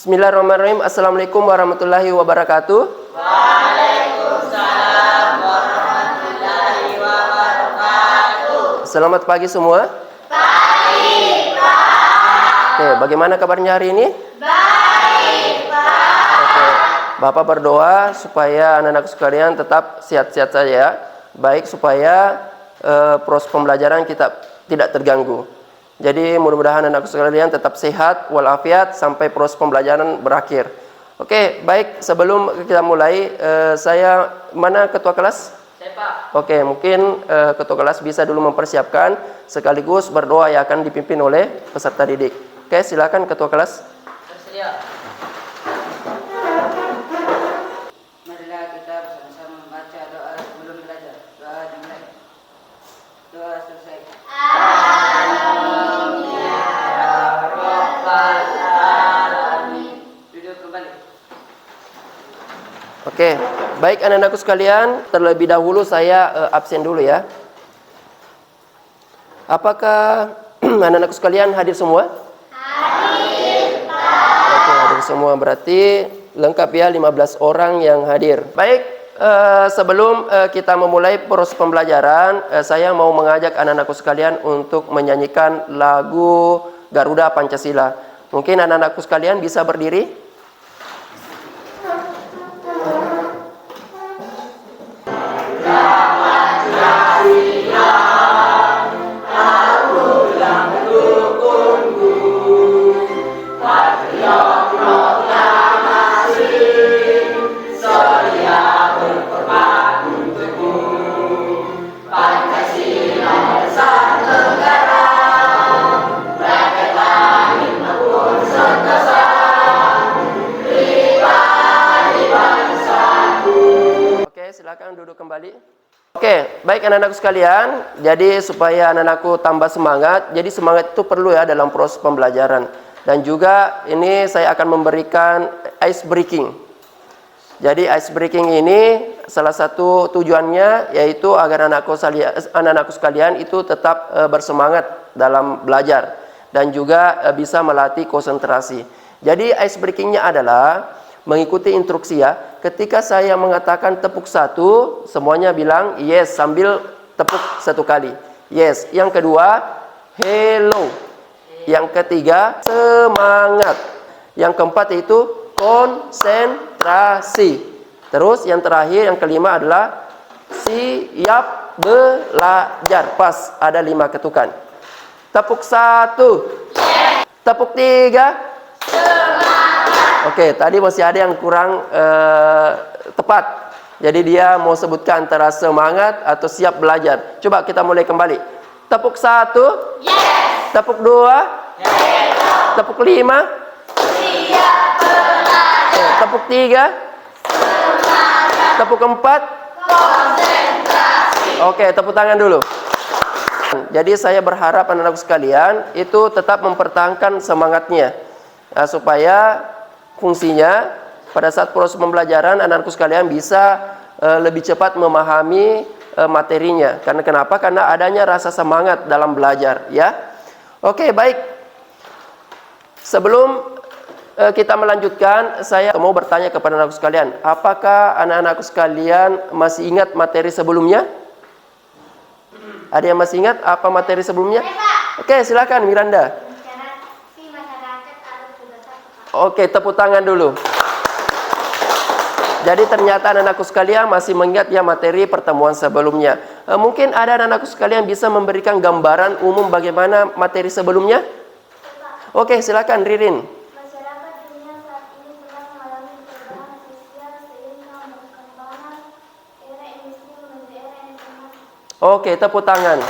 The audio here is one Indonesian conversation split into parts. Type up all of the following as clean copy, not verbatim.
Bismillahirrahmanirrahim. Assalamualaikum warahmatullahi wabarakatuh. Waalaikumsalam warahmatullahi wabarakatuh. Selamat pagi semua. Baik, Pak. Oke, bagaimana kabarnya hari ini? Baik, Pak. Oke, Bapak berdoa supaya anak-anak sekalian tetap sehat-sehat saja, baik supaya proses pembelajaran kita tidak terganggu. Jadi mudah-mudahan anak sekalian tetap sehat walafiat sampai proses pembelajaran berakhir. Oke, baik, sebelum kita mulai, mana ketua kelas? Saya, Pak. Oke, mungkin ketua kelas bisa dulu mempersiapkan sekaligus berdoa yang akan dipimpin oleh peserta didik. Oke, silakan ketua kelas. Bersedia. Marilah kita bersama-sama membaca doa sebelum belajar. Doa dimulai. Doa selesai. Oke, baik anak-anakku sekalian, terlebih dahulu saya absen dulu ya. Apakah anak-anakku sekalian hadir semua? Hadir, Pak. Oke, hadir semua, berarti lengkap ya 15 orang yang hadir. Baik, sebelum kita memulai proses pembelajaran, saya mau mengajak anak-anakku sekalian untuk menyanyikan lagu Garuda Pancasila. Mungkin anak-anakku sekalian bisa berdiri? Silakan duduk kembali. Oke, baik anak-anakku sekalian. Jadi supaya anak-anakku tambah semangat, jadi semangat itu perlu ya dalam proses pembelajaran. Dan juga ini saya akan memberikan ice breaking. Jadi ice breaking ini salah satu tujuannya yaitu agar anak-anakku sekalian itu tetap bersemangat dalam belajar dan juga bisa melatih konsentrasi. Jadi ice breakingnya adalah mengikuti instruksi ya. Ketika saya mengatakan tepuk satu, semuanya bilang yes sambil tepuk satu kali. Yes. Yang kedua, hello. Yang ketiga, semangat. Yang keempat itu konsentrasi. Terus yang terakhir, yang kelima adalah siap belajar. Pas, ada 5 ketukan. Tepuk satu. Tepuk tiga. Oke, tadi masih ada yang kurang tepat. Jadi dia mau sebutkan antara semangat atau siap belajar. Coba kita mulai kembali. Tepuk satu. Yes. Tepuk dua. Yes. Tepuk lima. Siap belajar. Tepuk tiga. Semangat. Tepuk empat. Konsentrasi. Oke, tepuk tangan dulu. Jadi saya berharap anak-anak sekalian itu tetap mempertahankan semangatnya. Nah, supaya fungsinya pada saat proses pembelajaran anak-anakku sekalian bisa lebih cepat memahami materinya. Karena kenapa? Karena adanya rasa semangat dalam belajar ya. Oke, baik. Sebelum kita melanjutkan, saya mau bertanya kepada anak-anakku sekalian, apakah anak-anakku sekalian masih ingat materi sebelumnya? Ada yang masih ingat apa materi sebelumnya? Oke, silakan Miranda. Oke, tepuk tangan dulu. Jadi ternyata anak-anakku sekalian masih mengingat ya materi pertemuan sebelumnya. Mungkin ada anak-anakku sekalian bisa memberikan gambaran umum bagaimana materi sebelumnya? Oke, silakan Ririn. Masyarakat dunia saat ini sedang mengalami perubahan sosial seiring berkembangnya era industri menuju era informasi. Oke, tepuk tangan.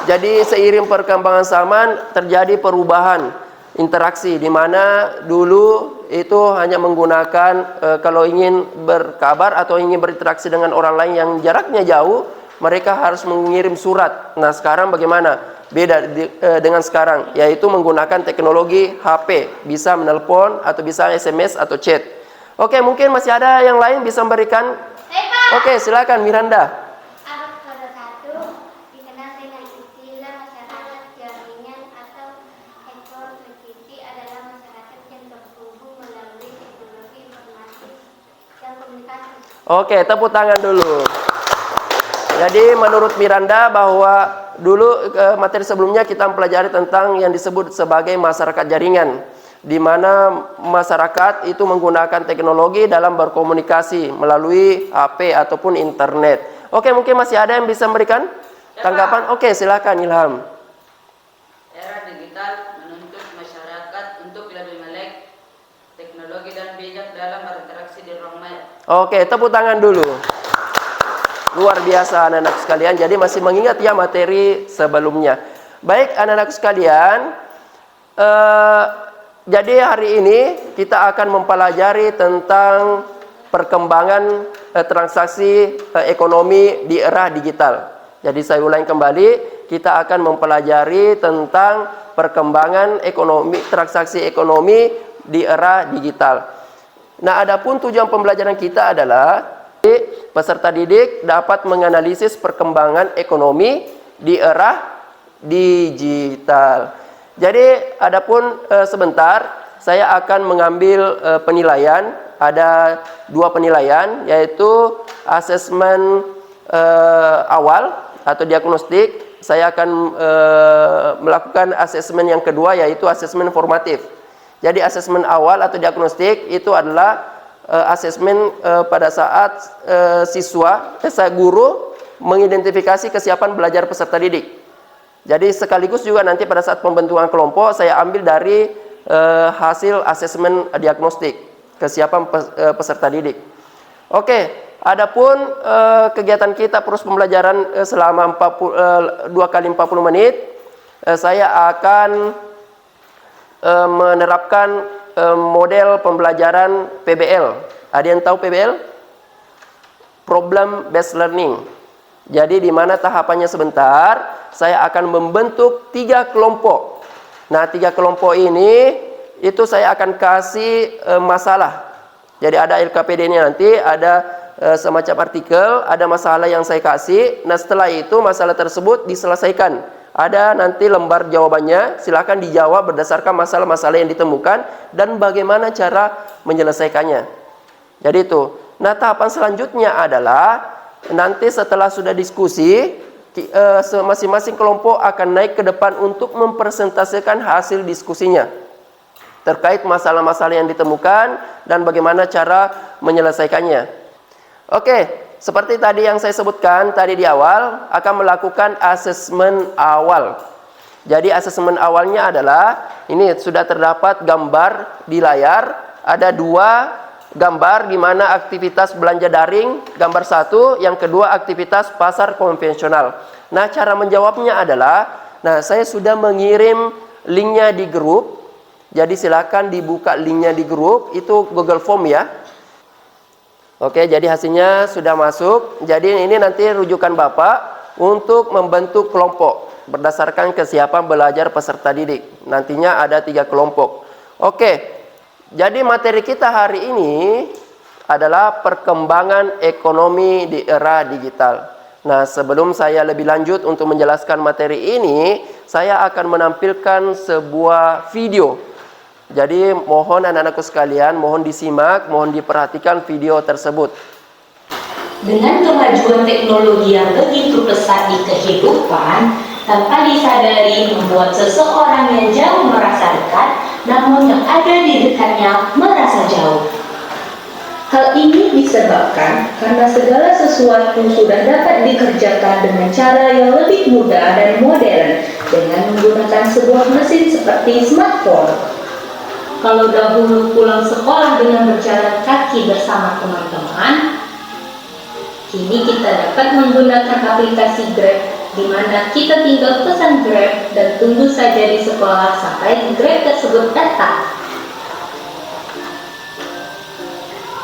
Jadi seiring perkembangan zaman terjadi perubahan interaksi di mana dulu itu hanya menggunakan kalau ingin berkabar atau ingin berinteraksi dengan orang lain yang jaraknya jauh, mereka harus mengirim surat. Nah, sekarang bagaimana? Beda dengan sekarang, yaitu menggunakan teknologi HP, bisa menelpon atau bisa SMS atau chat. Oke, mungkin masih ada yang lain bisa memberikan. Oke, silakan Miranda. Abad ke-21 dikenal dengan istilah masyarakat jaringan atau high adalah masyarakat yang Oke, tepuk tangan dulu. Jadi menurut Miranda bahwa dulu materi sebelumnya kita mempelajari tentang yang disebut sebagai masyarakat jaringan, di mana masyarakat itu menggunakan teknologi dalam berkomunikasi melalui HP ataupun internet. Oke, mungkin masih ada yang bisa memberikan tanggapan? Oke, silakan Ilham. Era digital menuntut masyarakat untuk lebih melek teknologi dan bijak dalam berinteraksi di ruang maya. Oke, tepuk tangan dulu. Luar biasa anak-anak sekalian. Jadi masih mengingat ya materi sebelumnya. Baik anak-anak sekalian, jadi hari ini kita akan mempelajari tentang perkembangan transaksi ekonomi di era digital. Jadi saya ulangi kembali, kita akan mempelajari tentang perkembangan ekonomi, transaksi ekonomi di era digital. Nah, adapun tujuan pembelajaran kita adalah peserta didik dapat menganalisis perkembangan ekonomi di era digital. Jadi, adapun sebentar saya akan mengambil penilaian. Ada 2 penilaian, yaitu asesmen awal atau diagnostik. Saya akan melakukan asesmen yang kedua, yaitu asesmen formatif. Jadi asesmen awal atau diagnostik itu adalah asesmen pada saat guru mengidentifikasi kesiapan belajar peserta didik. Jadi sekaligus juga nanti pada saat pembentukan kelompok saya ambil dari hasil asesmen diagnostik kesiapan peserta didik. Oke, adapun kegiatan kita proses pembelajaran selama 2 kali 40 menit, saya akan menerapkan model pembelajaran PBL. Ada yang tahu PBL? Problem Based Learning. Jadi di mana tahapannya sebentar, saya akan membentuk 3 kelompok. Nah, 3 kelompok ini itu saya akan kasih masalah. Jadi ada LKPD-nya nanti, ada semacam artikel, ada masalah yang saya kasih. Nah, setelah itu masalah tersebut diselesaikan. Ada nanti lembar jawabannya, silakan dijawab berdasarkan masalah-masalah yang ditemukan dan bagaimana cara menyelesaikannya. Jadi itu. Nah, tahapan selanjutnya adalah nanti setelah sudah diskusi, masing-masing kelompok akan naik ke depan untuk mempresentasikan hasil diskusinya terkait masalah-masalah yang ditemukan dan bagaimana cara menyelesaikannya. Oke. Seperti tadi yang saya sebutkan tadi di awal, akan melakukan asesmen awal. Jadi asesmen awalnya adalah, ini sudah terdapat gambar di layar, ada 2 gambar di mana aktivitas belanja daring, gambar 1, yang kedua aktivitas pasar konvensional. Nah, cara menjawabnya adalah, nah saya sudah mengirim linknya di grup, jadi silakan dibuka linknya di grup, itu Google Form ya. Oke, jadi hasilnya sudah masuk. Jadi ini nanti rujukan Bapak untuk membentuk kelompok berdasarkan kesiapan belajar peserta didik. Nantinya ada 3 kelompok. Oke, jadi materi kita hari ini adalah perkembangan ekonomi di era digital. Nah, sebelum saya lebih lanjut untuk menjelaskan materi ini, saya akan menampilkan sebuah video. Jadi mohon anak-anakku sekalian, mohon disimak, mohon diperhatikan video tersebut. Dengan kemajuan teknologi yang begitu pesat di kehidupan, tanpa disadari membuat seseorang yang jauh merasa dekat, namun yang ada di dekatnya merasa jauh. Hal ini disebabkan karena segala sesuatu sudah dapat dikerjakan dengan cara yang lebih mudah dan modern dengan menggunakan sebuah mesin seperti smartphone. Kalau dahulu pulang sekolah dengan berjalan kaki bersama teman-teman, kini kita dapat menggunakan aplikasi Grab, di mana kita tinggal pesan Grab dan tunggu saja di sekolah sampai Grab tersebut datang.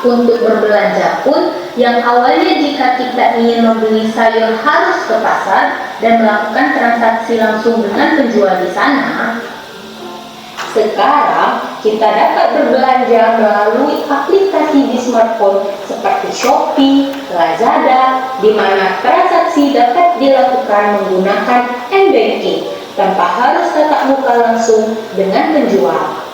Untuk berbelanja pun, yang awalnya jika kita ingin membeli sayur harus ke pasar dan melakukan transaksi langsung dengan penjual di sana, sekarang kita dapat berbelanja melalui aplikasi di smartphone seperti Shopee, Lazada, di mana transaksi dapat dilakukan menggunakan m-banking tanpa harus tatap muka langsung dengan penjual.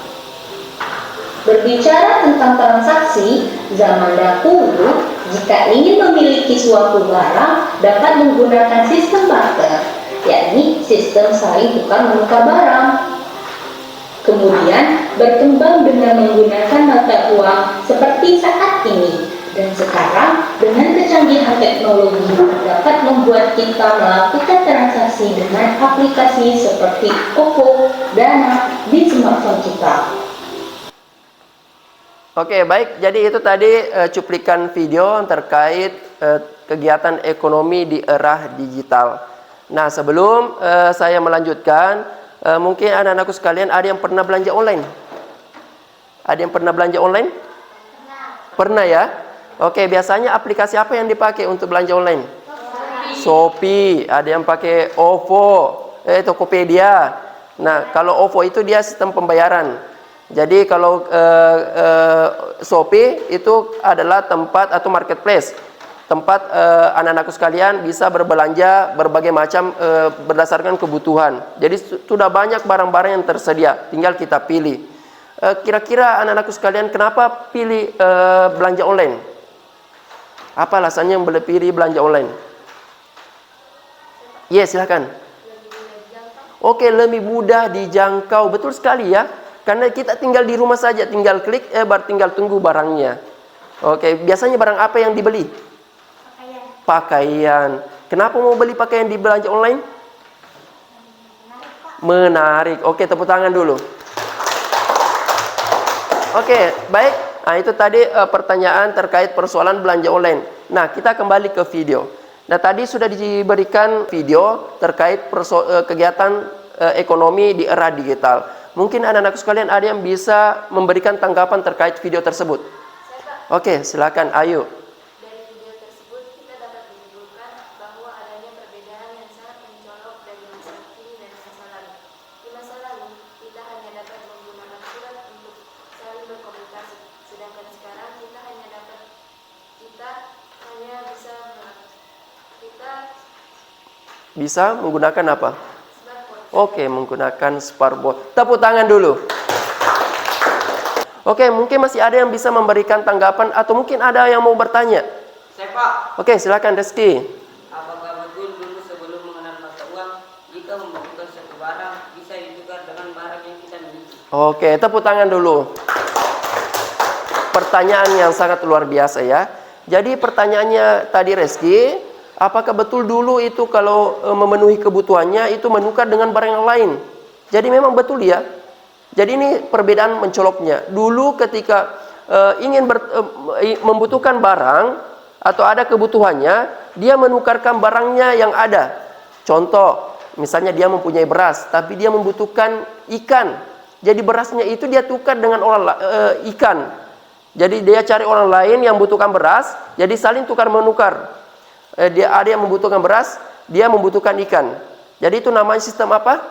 Berbicara tentang transaksi, zaman dahulu Jika ingin memiliki suatu barang, dapat menggunakan sistem barter, yakni sistem saling tukar-menukar barang. Kemudian berkembang dengan menggunakan mata uang seperti saat ini. Dan sekarang dengan kecanggihan teknologi dapat membuat kita melakukan transaksi dengan aplikasi seperti OVO, Dana di smartphone kita. Oke, baik. Jadi itu tadi cuplikan video terkait kegiatan ekonomi di era digital. Nah, sebelum saya melanjutkan, mungkin anak-anakku sekalian ada yang pernah belanja online? Ada yang pernah belanja online? Pernah ya? Oke, biasanya aplikasi apa yang dipakai untuk belanja online? Shopee. Ada yang pakai OVO, Tokopedia. Nah, kalau OVO itu dia sistem pembayaran. Jadi kalau Shopee itu adalah tempat atau marketplace, tempat anak-anakku sekalian bisa berbelanja berbagai macam berdasarkan kebutuhan. Jadi sudah banyak barang-barang yang tersedia, tinggal kita pilih. Kira-kira anak-anakku sekalian kenapa pilih belanja online? Apa alasannya yang boleh pilih belanja online? Yes, silakan. Oke, lebih mudah dijangkau, betul sekali ya. Karena kita tinggal di rumah saja, tinggal klik, tinggal tunggu barangnya. Oke, biasanya barang apa yang dibeli? Pakaian. Kenapa mau beli pakaian di belanja online? Menarik. Oke, tepuk tangan dulu. Oke, baik. Nah, itu tadi pertanyaan terkait persoalan belanja online. Nah, kita kembali ke video. Nah, tadi sudah diberikan video terkait kegiatan ekonomi di era digital. Mungkin anak-anak sekalian ada yang bisa memberikan tanggapan terkait video tersebut. Oke, silakan. Ayo. Dari video tersebut kita dapat menyimpulkan bahwa adanya perbedaan yang sangat mencolok dari masa kini dan masa lalu. Di masa lalu, kita hanya dapat menggunakan surat untuk saling berkomunikasi, sedangkan sekarang kita bisa menggunakan apa? smartphone. Oke, menggunakan smartphone. Tepuk tangan dulu. Oke, mungkin masih ada yang bisa memberikan tanggapan atau mungkin ada yang mau bertanya. Saya Pak, Oke, silakan Reski. apakah betul dulu sebelum mengenal mata uang, jika membutuhkan satu barang bisa ditukar dengan barang yang kita miliki? Oke, tepuk tangan dulu. Pertanyaan yang sangat luar biasa ya. Jadi pertanyaannya tadi Reski, apakah betul dulu itu kalau memenuhi kebutuhannya itu menukar dengan barang yang lain? Jadi memang betul ya. Jadi ini perbedaan mencoloknya. Dulu ketika ingin membutuhkan barang atau ada kebutuhannya, dia menukarkan barangnya yang ada. Contoh, misalnya dia mempunyai beras, tapi dia membutuhkan ikan. Jadi berasnya itu dia tukar dengan ikan. Jadi dia cari orang lain yang membutuhkan beras, jadi saling tukar menukar. Dia ada yang membutuhkan beras, dia membutuhkan ikan. Jadi itu namanya sistem apa?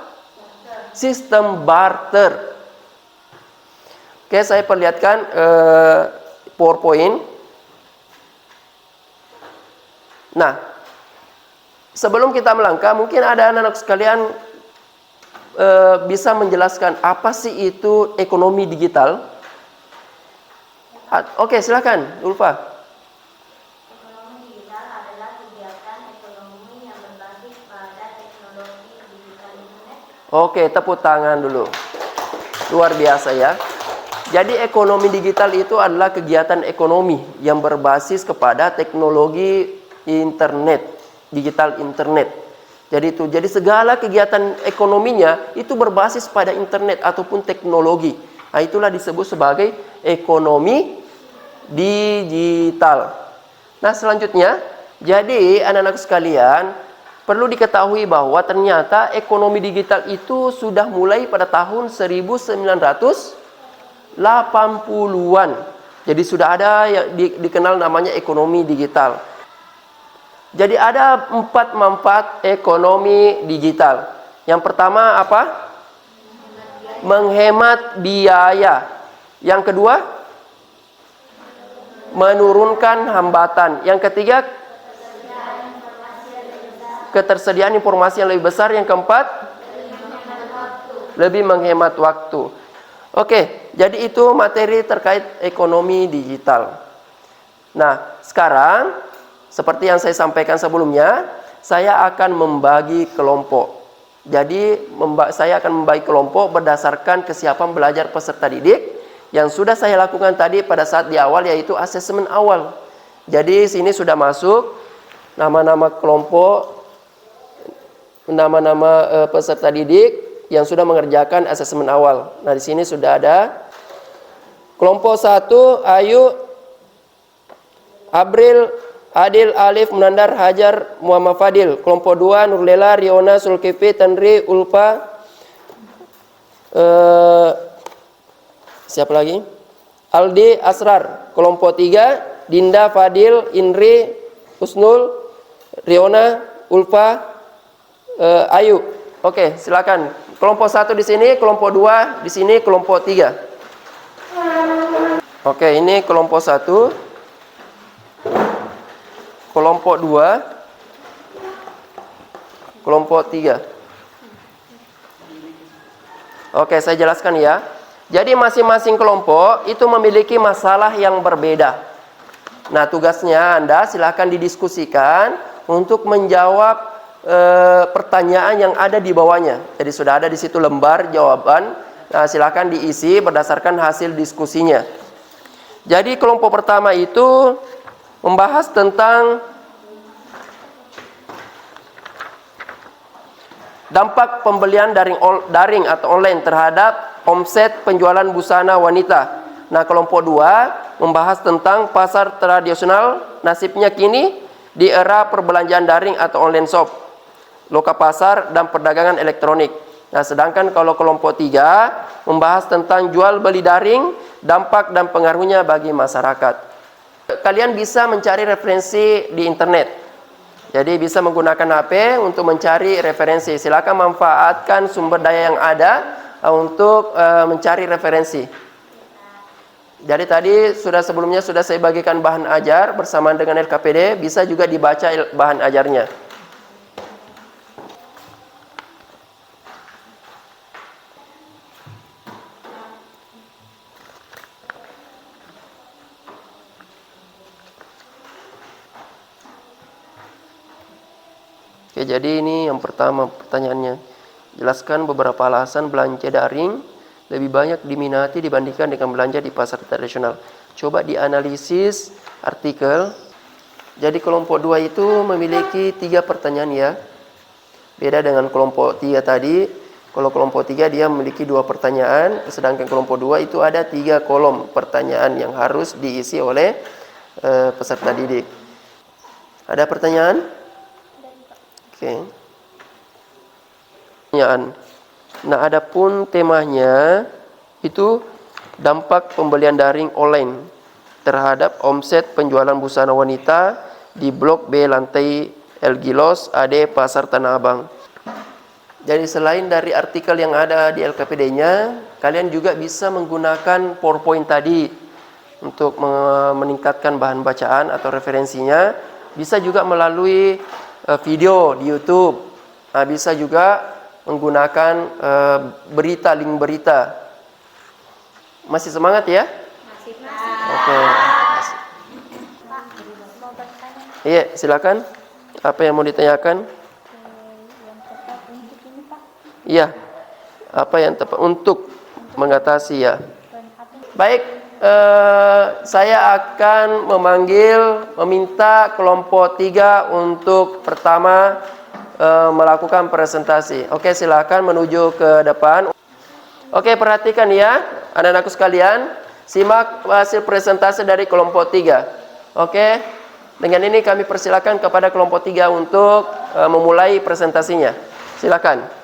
Sistem barter. Oke, saya perlihatkan PowerPoint. Nah, sebelum kita melangkah, mungkin ada anak-anak sekalian bisa menjelaskan apa sih itu ekonomi digital? Oke, silakan, Ulfa. Ekonomi digital adalah kegiatan ekonomi yang berbasis pada teknologi digital internet. Oke, tepuk tangan dulu. Luar biasa ya. Jadi ekonomi digital itu adalah kegiatan ekonomi yang berbasis kepada teknologi internet, digital internet. Jadi segala kegiatan ekonominya itu berbasis pada internet ataupun teknologi. Nah, itulah disebut sebagai ekonomi digital. Nah, selanjutnya, jadi anak-anak sekalian perlu diketahui bahwa ternyata ekonomi digital itu sudah mulai pada tahun 1980-an. Jadi sudah ada yang dikenal namanya ekonomi digital. Jadi ada 4 manfaat ekonomi digital. Yang pertama apa? Menghemat biaya. Yang kedua, menurunkan hambatan. Yang ketiga, ketersediaan informasi yang lebih besar. Yang keempat, lebih menghemat waktu. Oke, jadi itu materi terkait ekonomi digital. Nah, sekarang seperti yang saya sampaikan sebelumnya, saya akan membagi kelompok. Jadi, saya akan membagi kelompok berdasarkan kesiapan belajar peserta didik yang sudah saya lakukan tadi pada saat di awal, yaitu asesmen awal. Jadi, sini sudah masuk nama-nama kelompok, nama-nama peserta didik yang sudah mengerjakan asesmen awal. Nah, di sini sudah ada kelompok 1, Ayu, Abril, Adil, Alif, Munandar, Hajar, Muhammad Fadil. Kelompok 2, Nurlela, Riona, Sulkipi, Tanri, Ulfa, siapa lagi? Aldi, Asrar. Kelompok 3, Dinda, Fadil, Indri, Usnul, Riona, Ulfa, Ayu. Oke, silakan. Kelompok 1 di sini, kelompok 2 di sini, kelompok 3. Oke, ini kelompok 1, kelompok 2, kelompok 3. Oke, saya jelaskan ya. Jadi masing-masing kelompok itu memiliki masalah yang berbeda. Nah, tugasnya Anda silakan didiskusikan untuk menjawab pertanyaan yang ada di bawahnya. Jadi sudah ada di situ lembar jawaban. Nah, silakan diisi berdasarkan hasil diskusinya. Jadi kelompok pertama itu membahas tentang dampak pembelian daring atau online terhadap omset penjualan busana wanita. Nah, kelompok 2 membahas tentang pasar tradisional nasibnya kini di era perbelanjaan daring atau online shop, loka pasar dan perdagangan elektronik. Nah, sedangkan kalau kelompok 3 membahas tentang jual beli daring, dampak dan pengaruhnya bagi masyarakat. Kalian bisa mencari referensi di internet. Jadi bisa menggunakan HP untuk mencari referensi. Silakan manfaatkan sumber daya yang ada untuk mencari referensi. Jadi tadi sebelumnya sudah saya bagikan bahan ajar bersamaan dengan LKPD, bisa juga dibaca bahan ajarnya. Oke, jadi ini yang pertama pertanyaannya. Jelaskan beberapa alasan belanja daring lebih banyak diminati dibandingkan dengan belanja di pasar tradisional. Coba dianalisis artikel. Jadi kelompok 2 itu memiliki 3 pertanyaan ya. Beda dengan kelompok 3 tadi. Kalau kelompok 3 dia memiliki 2 pertanyaan, sedangkan kelompok 2 itu ada 3 kolom pertanyaan yang harus diisi oleh peserta didik. Ada pertanyaan? Oke. Pertanyaan. Nah, adapun temanya itu dampak pembelian daring online terhadap omset penjualan busana wanita di Blok B lantai El Gilos AD Pasar Tanah Abang. Jadi selain dari artikel yang ada di LKPD-nya, kalian juga bisa menggunakan PowerPoint tadi untuk meningkatkan bahan bacaan atau referensinya. Bisa juga melalui video di YouTube. Nah, bisa juga menggunakan link berita. Masih semangat ya? Masih. Oke. Iya, silakan. Apa yang mau ditanyakan? Yang tepat untuk ini, Pak. Iya. Apa yang tepat untuk mengatasi ya? Baik, saya akan meminta kelompok 3 untuk pertama melakukan presentasi. Oke, silakan menuju ke depan. Oke, perhatikan ya, anak-anakku sekalian, simak hasil presentasi dari kelompok 3. Oke, dengan ini kami persilakan kepada kelompok 3 untuk memulai presentasinya. Silakan.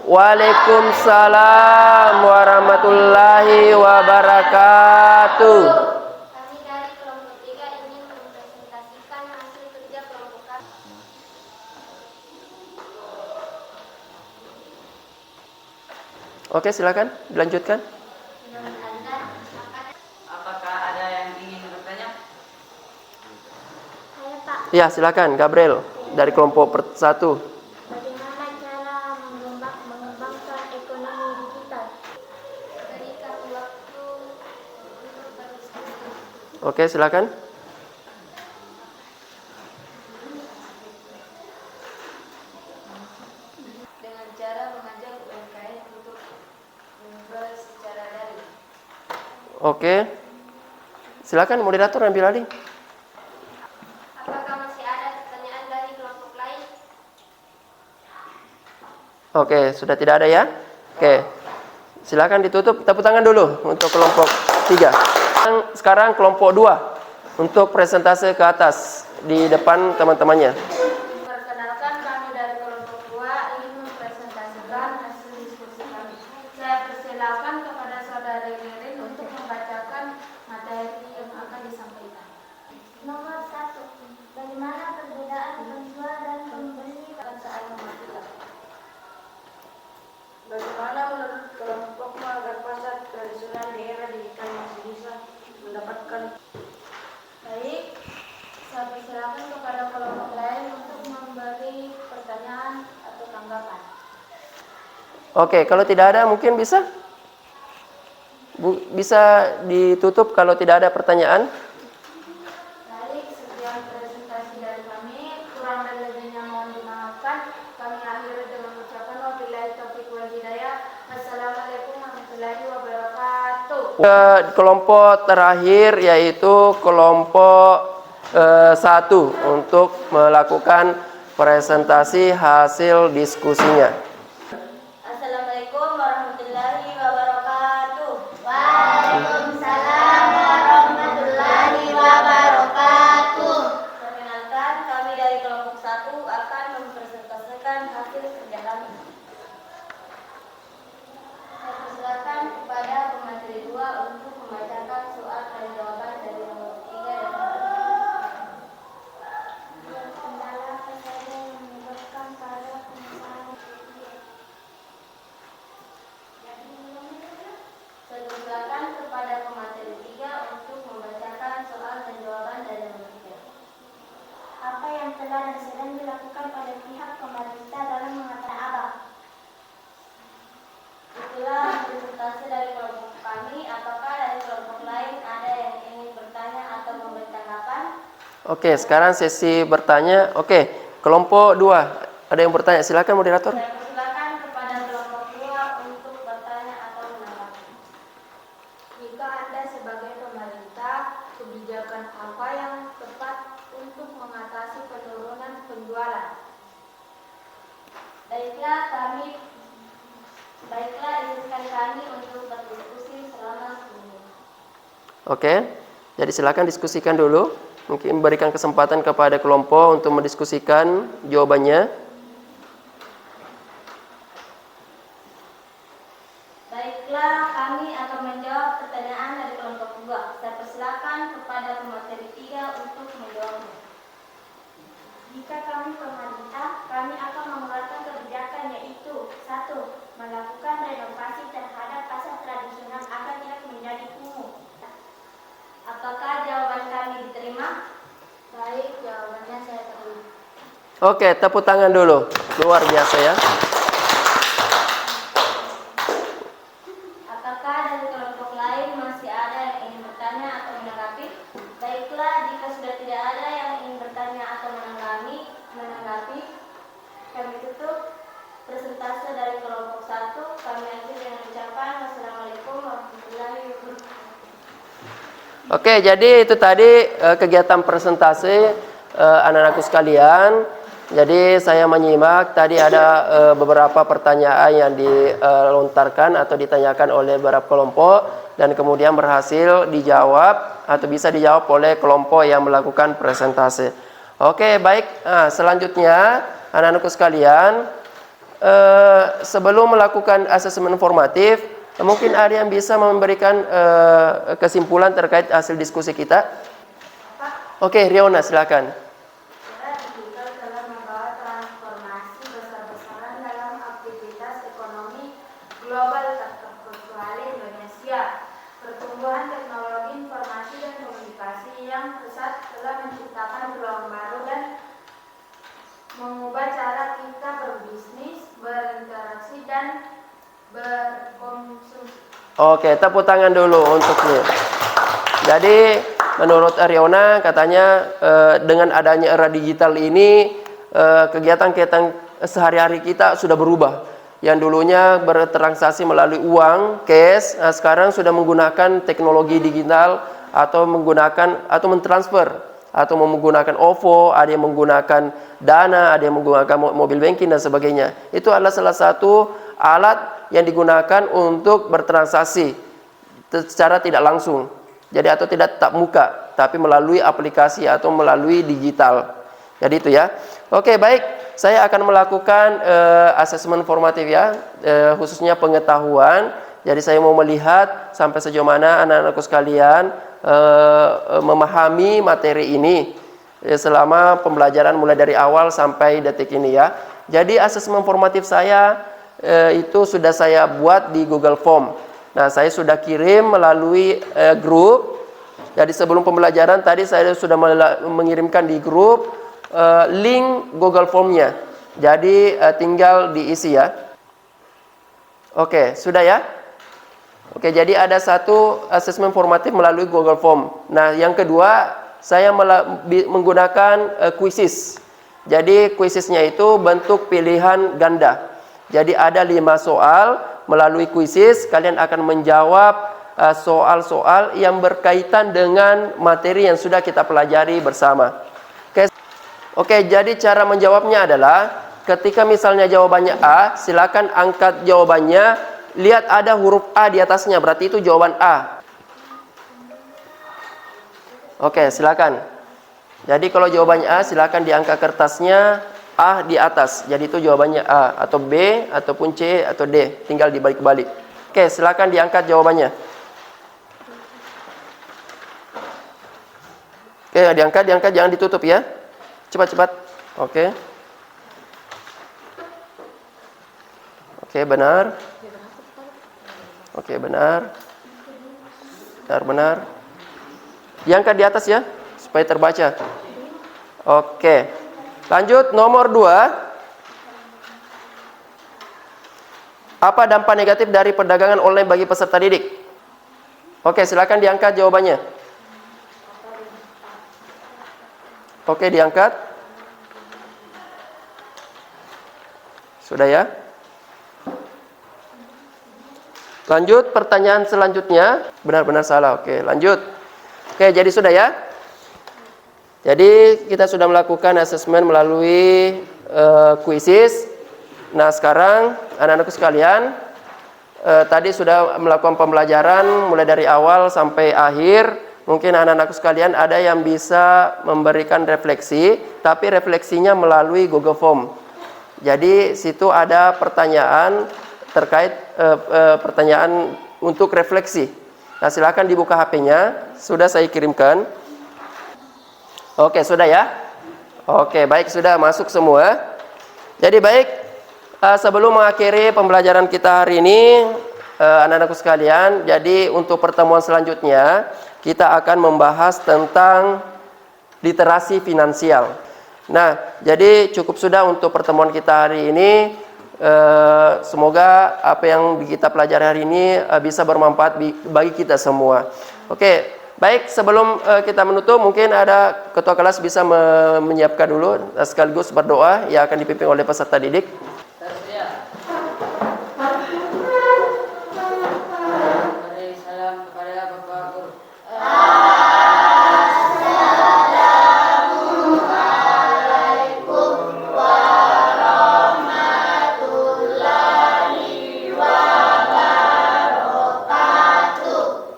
Waalaikumsalam warahmatullahi wabarakatuh. Kami dari kelompok 3 ingin mempresentasikan hasil kerja kelompok kami. Oke, silakan dilanjutkan. Apakah ada yang ingin bertanya? Saya, Pak, Ya, silakan Gabriel dari kelompok 1. bagaimana cara mengembangkan ekonomi digital? Berikan waktu untuk Oke, silakan. Dengan cara mengajak UMKM untuk menjual secara daring. Oke. Silakan moderator ambil alih. Apakah masih ada pertanyaan dari kelompok lain? Oke, sudah tidak ada ya? Oke. Silakan ditutup. Tepuk tangan dulu untuk kelompok 3. Sekarang kelompok 2 untuk presentase ke atas di depan teman-temannya. Perkenalkan, kami dari kelompok 2 ingin mempresentasikan hasil diskusi kami. Saya persilakan kepada saudara Gerin untuk membacakan materi yang akan disampaikan. Nomor 1. Bagaimana perbedaan penjual dan pembeli Akan saya mematikan. Bagaimana menurut kelompokmu agar pasar tradisional di era digital masih bisa mendapatkan? Baik, saya persilakan kepada kelompok lain untuk memberi pertanyaan atau tanggapan. Oke, kalau tidak ada mungkin bisa bisa ditutup kalau tidak ada pertanyaan. Baik, sekian presentasi dari kami. Kurang dan lebihnya mohon dimaafkan. Kami akhiri dengan ucapan wabillahi taufiq wal hidayah. Assalamualaikum warahmatullahi wabarakatuh. Kelompok terakhir yaitu kelompok 1 untuk melakukan presentasi hasil diskusinya. Assalamualaikum warahmatullahi wabarakatuh. Waalaikumsalam warahmatullahi wabarakatuh. Perkenalkan, kami dari kelompok 1 akan mempresentasikan hasil kerja kami. Saya persilakan kepada pemateri 2 untuk membacakan soal dan jawaban dari nomor 3 dan nomor 4. Kendala saja yang menyebabkan pada pengusaha. Saya persilakan kepada pemateri 3 untuk membacakan soal dan jawaban dari nomor 3. Apa yang telah dan sedang dilakukan oleh pihak pemerintah dalam mengatasi abang? Itulah presentasi dari kelompok kami. Apakah dari kelompok lain ada yang ingin bertanya atau memberi tanggapan? Oke, sekarang sesi bertanya. Oke, kelompok 2 ada yang bertanya. Silakan moderator. Saya persilakan kepada kelompok 2 untuk bertanya atau menanggapi. Jika Anda sebagai pemerintah, kebijakan apa yang tepat untuk mengatasi penurunan penjualan? Baiklah, izinkan kami untuk berdiskusi selama 10 menit. Oke. Jadi silakan diskusikan dulu. Mungkin berikan kesempatan kepada kelompok untuk mendiskusikan jawabannya. Baiklah, kami akan menjawab pertanyaan dari kelompok 2. Saya persilakan kepada pemateri 3 untuk menjawabnya. Jika kami pemerintah, kami akan mengeluarkan kebijakan yaitu 1. Melakukan renovasi terhadap pasar tradisional agar tidak menjadi kumuh. Apakah jawaban kami diterima? Baik, jawabannya saya terima. Oke, tepuk tangan dulu. Luar biasa ya. Apakah dari kelompok lain masih ada yang ingin bertanya atau menanggapi? Baiklah, jika sudah tidak ada yang ingin bertanya atau menanggapi, kami tutup presentase dari kelompok 1. Kami akhiri dengan ucapan wassalamualaikum warahmatullahi wabarakatuh. Oke, jadi itu tadi kegiatan presentasi anak-anakku sekalian. Jadi saya menyimak tadi ada beberapa pertanyaan yang dilontarkan atau ditanyakan oleh beberapa kelompok dan kemudian berhasil dijawab atau bisa dijawab oleh kelompok yang melakukan presentasi. Oke, baik. Nah, selanjutnya anak-anakku sekalian, sebelum melakukan asesmen formatif, mungkin ada yang bisa memberikan kesimpulan terkait hasil diskusi kita. Oke, Riona silakan. Era digital telah membawa transformasi besar-besaran dalam aktivitas ekonomi global tak terkecuali Indonesia. Pertumbuhan teknologi informasi dan komunikasi yang pesat telah menciptakan peluang baru dan mengubah cara kita berbisnis, berinteraksi, dan berkonsumsi. Oke, tepuk tangan dulu untuknya. Jadi menurut Ariona katanya dengan adanya era digital ini kegiatan-kegiatan sehari-hari kita sudah berubah. Yang dulunya bertransaksi melalui uang, cash, sekarang sudah menggunakan teknologi digital atau menggunakan atau mentransfer atau menggunakan OVO, ada yang menggunakan Dana, ada yang menggunakan mobil banking dan sebagainya. Itu adalah salah satu alat yang digunakan untuk bertransaksi secara tidak langsung. Jadi atau tidak tatap muka, tapi melalui aplikasi atau melalui digital. Jadi itu ya. Oke, baik. Saya akan melakukan asesmen formatif ya, khususnya pengetahuan. Jadi saya mau melihat sampai sejauh mana anak-anakku sekalian memahami materi ini selama pembelajaran mulai dari awal sampai detik ini ya. Jadi asesmen formatif saya itu sudah saya buat di Google Form. Nah, saya sudah kirim melalui grup. Jadi sebelum pembelajaran tadi saya sudah mengirimkan di grup link Google Form-nya. Jadi tinggal diisi ya. Oke, sudah ya? Oke, jadi ada satu asesmen formatif melalui Google Form. Nah, yang kedua, saya menggunakan quizzes. Jadi quizesnya itu bentuk pilihan ganda. Jadi ada 5 soal melalui quizzes, kalian akan menjawab soal-soal yang berkaitan dengan materi yang sudah kita pelajari bersama. Oke, jadi cara menjawabnya adalah ketika misalnya jawabannya A, silakan angkat jawabannya, lihat ada huruf A di atasnya, berarti itu jawaban A. Oke, silakan. Jadi kalau jawabannya A, silakan diangkat kertasnya A di atas. Jadi itu jawabannya A, atau B, ataupun C, atau D. Tinggal dibalik-balik. Oke, silakan diangkat jawabannya. Oke, diangkat, jangan ditutup ya. Cepat-cepat. Oke. Oke, benar. Oke, benar. Benar. Diangkat di atas ya, supaya terbaca. Oke. Lanjut, nomor 2. Apa dampak negatif dari perdagangan online bagi peserta didik? Oke, silakan diangkat jawabannya. Oke, diangkat. Sudah ya? Lanjut, pertanyaan selanjutnya. Benar-benar salah. Oke, lanjut. Oke, jadi sudah ya? Jadi kita sudah melakukan asesmen melalui quizzes. Nah, sekarang anak-anakku sekalian, tadi sudah melakukan pembelajaran mulai dari awal sampai akhir. Mungkin anak-anakku sekalian ada yang bisa memberikan refleksi, tapi refleksinya melalui Google Form. Jadi situ ada pertanyaan terkait pertanyaan untuk refleksi. Nah, silakan dibuka HP-nya. Sudah saya kirimkan. Oke, sudah ya? Oke, baik, sudah masuk semua. Jadi baik, sebelum mengakhiri pembelajaran kita hari ini, anak-anakku sekalian, jadi untuk pertemuan selanjutnya kita akan membahas tentang literasi finansial. Nah, jadi cukup sudah untuk pertemuan kita hari ini. Semoga apa yang kita pelajari hari ini bisa bermanfaat bagi kita semua. Oke, baik, sebelum kita menutup, mungkin ada ketua kelas bisa menyiapkan dulu sekaligus berdoa yang akan dipimpin oleh peserta didik. Mari salam kepada Bapak Guru.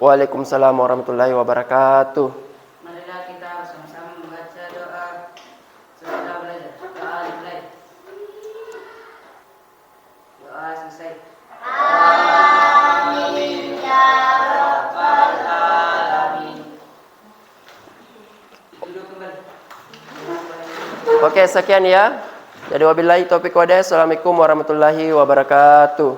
Waalaikumsalam warahmatullahi wabarakatuh. Marilah kita bersama-sama membaca doa setelah belajar. Doa dimulai. Doa selesai. Amin ya rabbal alamin. Duduk kembali. Oke, sekian ya. Jadi wabillahi taufiq wa hidayah. Assalamualaikum warahmatullahi wabarakatuh.